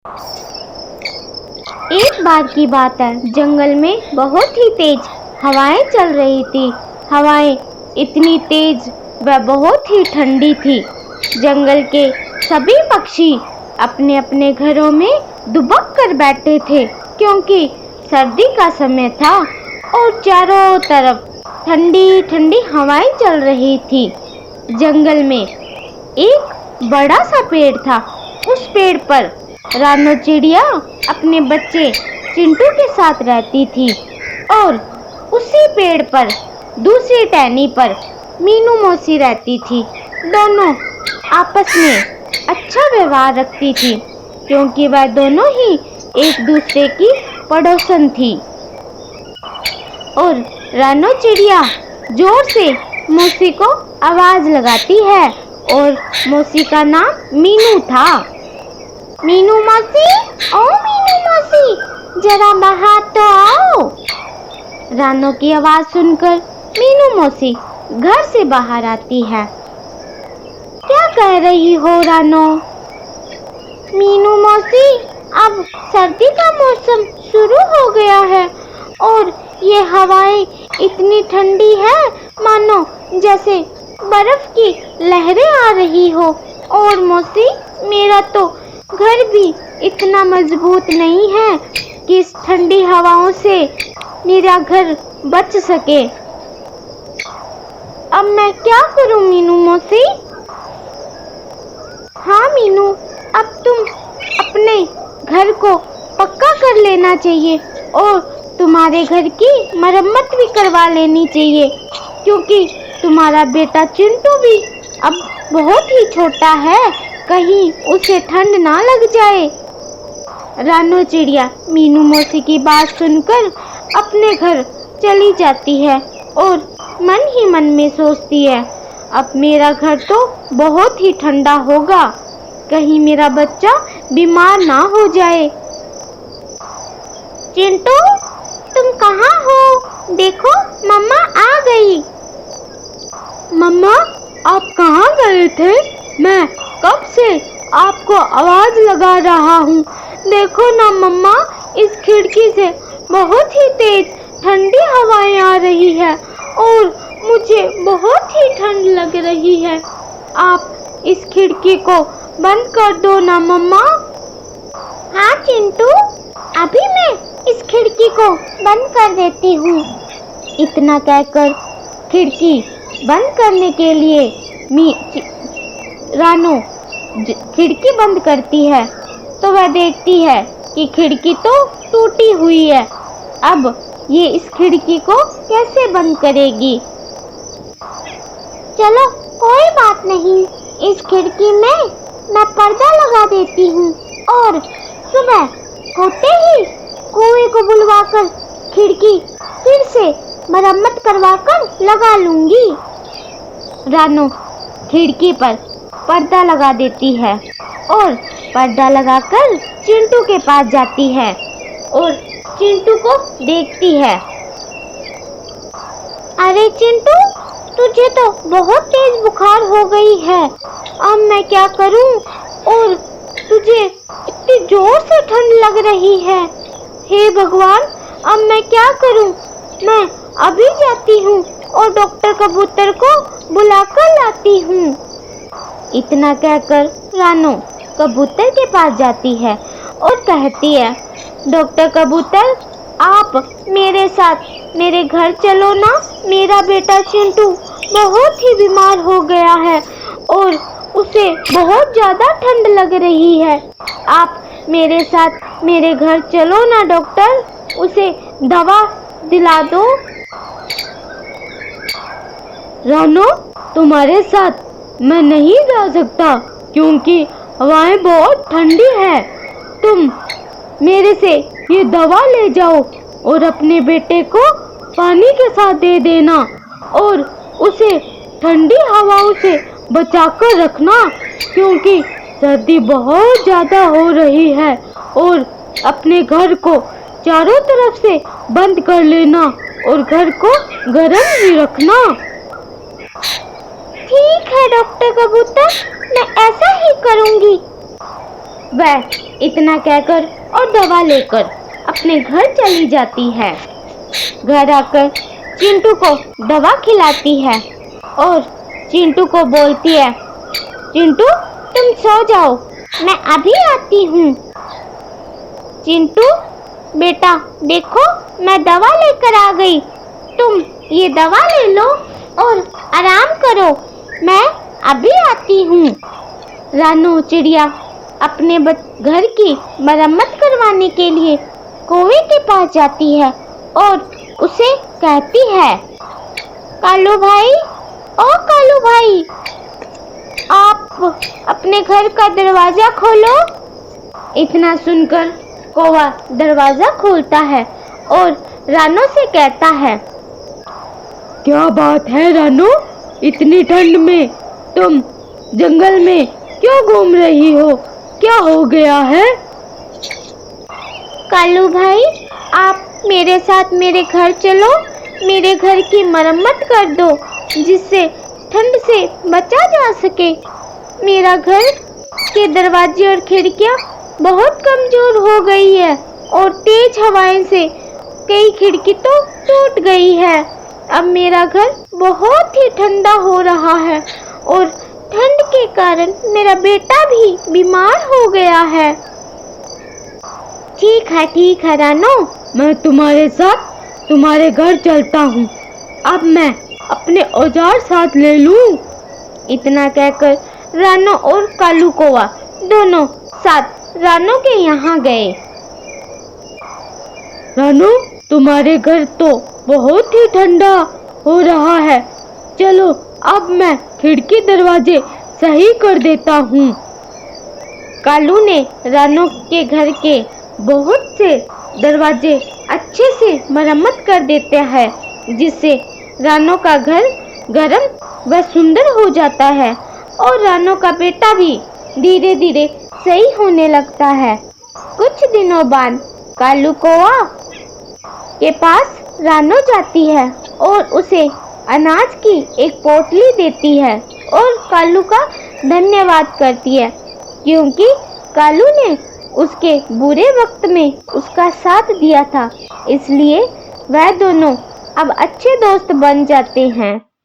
एक बार की बात है, जंगल में बहुत ही तेज हवाएं चल रही थी। हवाएं इतनी तेज व बहुत ही ठंडी थी। जंगल के सभी पक्षी अपने अपने घरों में दुबक कर बैठे थे, क्योंकि सर्दी का समय था और चारों तरफ ठंडी ठंडी हवाएं चल रही थी। जंगल में एक बड़ा सा पेड़ था। उस पेड़ पर रानो चिड़िया अपने बच्चे चिंटू के साथ रहती थी और उसी पेड़ पर दूसरी टहनी पर मीनू मौसी रहती थी। दोनों आपस में अच्छा व्यवहार रखती थी, क्योंकि वह दोनों ही एक दूसरे की पड़ोसन थी। और रानो चिड़िया जोर से मौसी को आवाज लगाती है और मौसी का नाम मीनू था। मीनू मौसी, ओ मीनू मौसी, जरा बाहर तो आओ। रानो की आवाज सुनकर मीनू मौसी घर से बाहर आती है। क्या कह रही हो रानो? मीनू मौसी, अब सर्दी का मौसम शुरू हो गया है और ये हवाएं इतनी ठंडी है मानो जैसे बर्फ की लहरें आ रही हो। और मौसी, मेरा तो घर भी इतना मजबूत नहीं है कि इस ठंडी हवाओं से मेरा घर बच सके। अब मैं क्या करूं मीनू मौसी? हाँ मीनू, अब तुम अपने घर को पक्का कर लेना चाहिए और तुम्हारे घर की मरम्मत भी करवा लेनी चाहिए, क्योंकि तुम्हारा बेटा चिंटू भी अब बहुत ही छोटा है, कहीं उसे ठंड ना लग जाए। रानो चिड़िया मीनू मौसी की बात सुनकर अपने घर चली जाती है और मन ही मन में सोचती है, अब मेरा घर तो बहुत ही ठंडा होगा, कहीं मेरा बच्चा बीमार ना हो जाए। चिंटू, तुम कहाँ हो? देखो मम्मा आ गई। मम्मा, आप कहाँ गए थे? मैं कब से आपको आवाज लगा रहा हूँ। देखो ना मम्मा, इस खिड़की से बहुत ही तेज ठंडी हवाएं आ रही है और मुझे बहुत ही ठंड लग रही है। आप इस खिड़की को बंद कर दो ना मम्मा। हाँ चिंटू, अभी मैं इस खिड़की को बंद कर देती हूँ। इतना कहकर खिड़की बंद करने के लिए रानो खिड़की बंद करती है तो वह देखती है कि खिड़की तो टूटी हुई है। अब ये इस खिड़की को कैसे बंद करेगी? चलो कोई बात नहीं, इस खिड़की में मैं पर्दा लगा देती हूँ और सुबह होते ही कुएं को बुलवाकर खिड़की फिर से मरम्मत करवाकर लगा लूंगी। रानो खिड़की पर पर्दा लगा देती है और पर्दा लगाकर चिंटू के पास जाती है और चिंटू को देखती है। अरे चिंटू, तुझे तो बहुत तेज बुखार हो गई है, अब मैं क्या करूं? और तुझे इतनी जोर से ठंड लग रही है। हे भगवान, अब मैं क्या करूं? मैं अभी जाती हूँ और डॉक्टर कबूतर को बुलाकर लाती हूँ। इतना कहकर रानो कबूतर के पास जाती है और कहती है, डॉक्टर कबूतर, आप मेरे साथ मेरे घर चलो ना। मेरा बेटा चिंटू बहुत ही बीमार हो गया है और उसे बहुत ज़्यादा ठंड लग रही है। आप मेरे साथ मेरे घर चलो ना डॉक्टर, उसे दवा दिला दो। रानो, तुम्हारे साथ मैं नहीं जा सकता क्योंकि हवाएं बहुत ठंडी है। तुम मेरे से ये दवा ले जाओ और अपने बेटे को पानी के साथ दे देना और उसे ठंडी हवाओं से बचाकर रखना, क्योंकि सर्दी बहुत ज़्यादा हो रही है। और अपने घर को चारों तरफ से बंद कर लेना और घर को गर्म ही रखना। ठीक है डॉक्टर कबूतर, मैं ऐसा ही करूँगी। वह इतना कहकर और दवा लेकर अपने घर चली जाती है। घर आकर चिंटू को दवा खिलाती है और चिंटू को बोलती है, चिंटू तुम सो जाओ, मैं अभी आती हूँ। चिंटू बेटा देखो मैं दवा लेकर आ गई, तुम ये दवा ले लो और आराम करो, मैं अभी आती हूँ। रानू चिड़िया अपने घर की मरम्मत करवाने के लिए कौवे के पास जाती है और उसे कहती है, कालू भाई, ओ कालू भाई, आप अपने घर का दरवाजा खोलो। इतना सुनकर कौवा दरवाजा खोलता है और रानू से कहता है, क्या बात है रानू, इतनी ठंड में तुम जंगल में क्यों घूम रही हो, क्या हो गया है? कालू भाई आप मेरे साथ मेरे घर चलो, मेरे घर की मरम्मत कर दो जिससे ठंड से बचा जा सके। मेरा घर के दरवाजे और खिड़कियां बहुत कमजोर हो गई है और तेज हवाएं से कई खिड़की तो टूट गई है। अब मेरा घर बहुत ही ठंडा हो रहा है और ठंड के कारण मेरा बेटा भी बीमार हो गया है। ठीक है रानू, मैं तुम्हारे साथ तुम्हारे घर चलता हूँ। अब मैं अपने औजार साथ ले लूँ। इतना कहकर रानू और कालू कौवा दोनों साथ रानू के यहाँ गए। रानू तुम्हारे घर तो बहुत ही ठंडा हो रहा है, चलो अब मैं खिड़की दरवाजे सही कर देता हूँ। कालू ने रानू के घर के बहुत से दरवाजे अच्छे से मरम्मत कर देते हैं जिससे रानू का घर गर्म व सुंदर हो जाता है और रानू का बेटा भी धीरे धीरे सही होने लगता है। कुछ दिनों बाद कालू कौवा के पास रानू जाती है और उसे अनाज की एक पोटली देती है और कालू का धन्यवाद करती है क्योंकि कालू ने उसके बुरे वक्त में उसका साथ दिया था, इसलिए वह दोनों अब अच्छे दोस्त बन जाते हैं।